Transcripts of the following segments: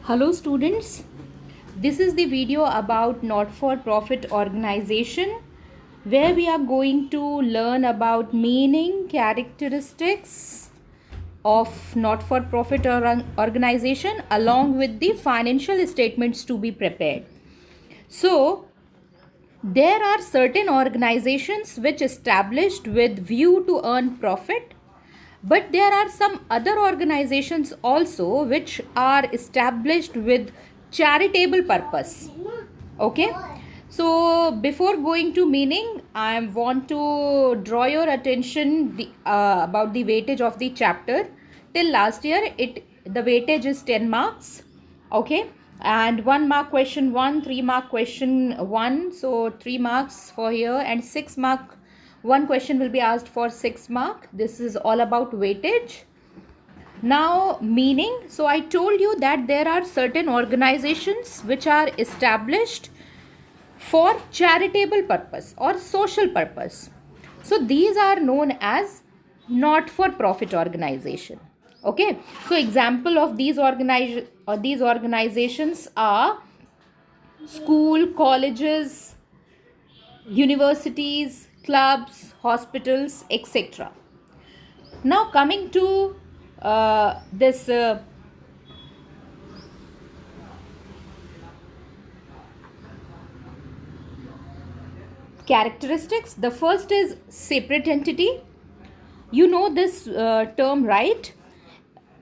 Hello students, this is the video about not-for-profit organization where we are going to learn about meaning, characteristics of not-for-profit organization along with the financial statements to be prepared. So, there are certain organizations which established with view to earn profit, but there are some other organizations also which are established with charitable purpose. Okay, so before going to meaning, I want to draw your attention about the weightage of the chapter. Till last year, the weightage is 10 marks. Okay, and 1 mark question 1, 3 mark question 1, so 3 marks for here, and 6 mark one question will be asked for 6 mark. This is all about weightage. Now meaning, so I told you that there are certain organizations which are established for charitable purpose or social purpose. So these are known as not for profit organization. Okay, so example of these organizations are school, colleges, universities, clubs, hospitals, etc. Now coming to this characteristics. The first is separate entity. You know this term, right?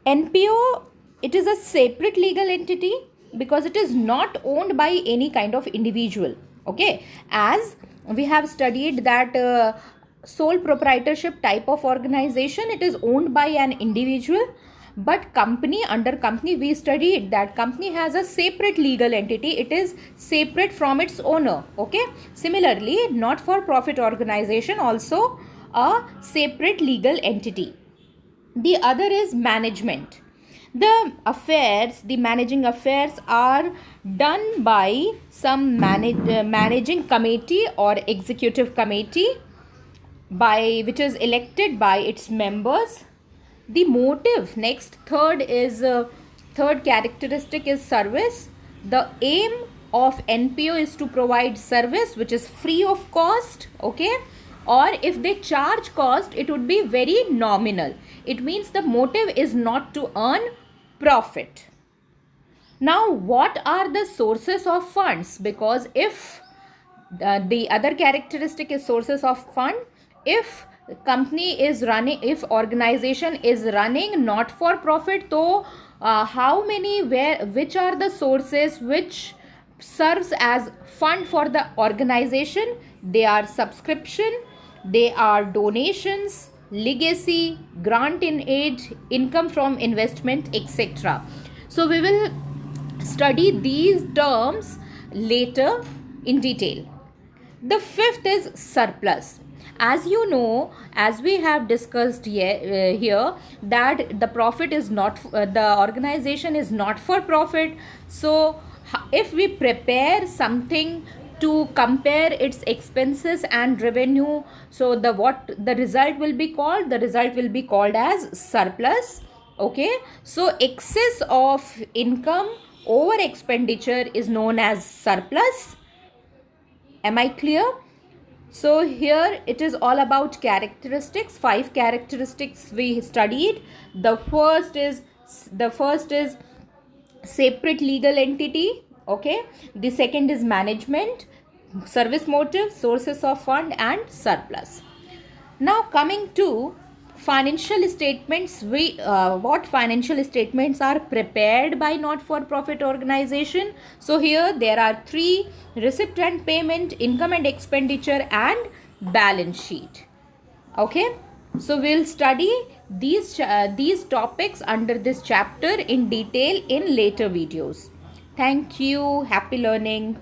NPO, it is a separate legal entity because it is not owned by any kind of individual. Okay, as we have studied that sole proprietorship type of organization, it is owned by an individual, but company, under company we studied that company has a separate legal entity, it is separate from its owner. Okay, similarly not for profit organization also a separate legal entity. The other is management. The managing affairs are done by some managing committee or executive committee by which is elected by its members. The motive, next, third characteristic is service. The aim of NPO is to provide service which is free of cost. Okay, or if they charge cost, it would be very nominal. It means the motive is not to earn profit. Now what are the sources of funds? Because if the other characteristic is sources of fund, if company is running, if organization is running not for profit, so which are the sources which serves as fund for the organization? They are subscription, they are donations, legacy, grant in aid, income from investment, etc. So we will study these terms later in detail. The fifth is surplus. As you know, as we have discussed here that the profit is not, the organization is not for profit. So if we prepare something to compare its expenses and revenue, so the result will be called, as surplus. Okay, so excess of income over expenditure is known as surplus. Am I clear? So here it is all about characteristics. 5 characteristics we studied. The first is separate legal entity. Okay, the second is management, service motive, sources of fund, and surplus. Now coming to financial statements, what financial statements are prepared by not for profit organization? So here there are 3: receipt and payment, income and expenditure, and balance sheet. Okay, so we'll study these topics under this chapter in detail in later videos. Thank you. Happy learning.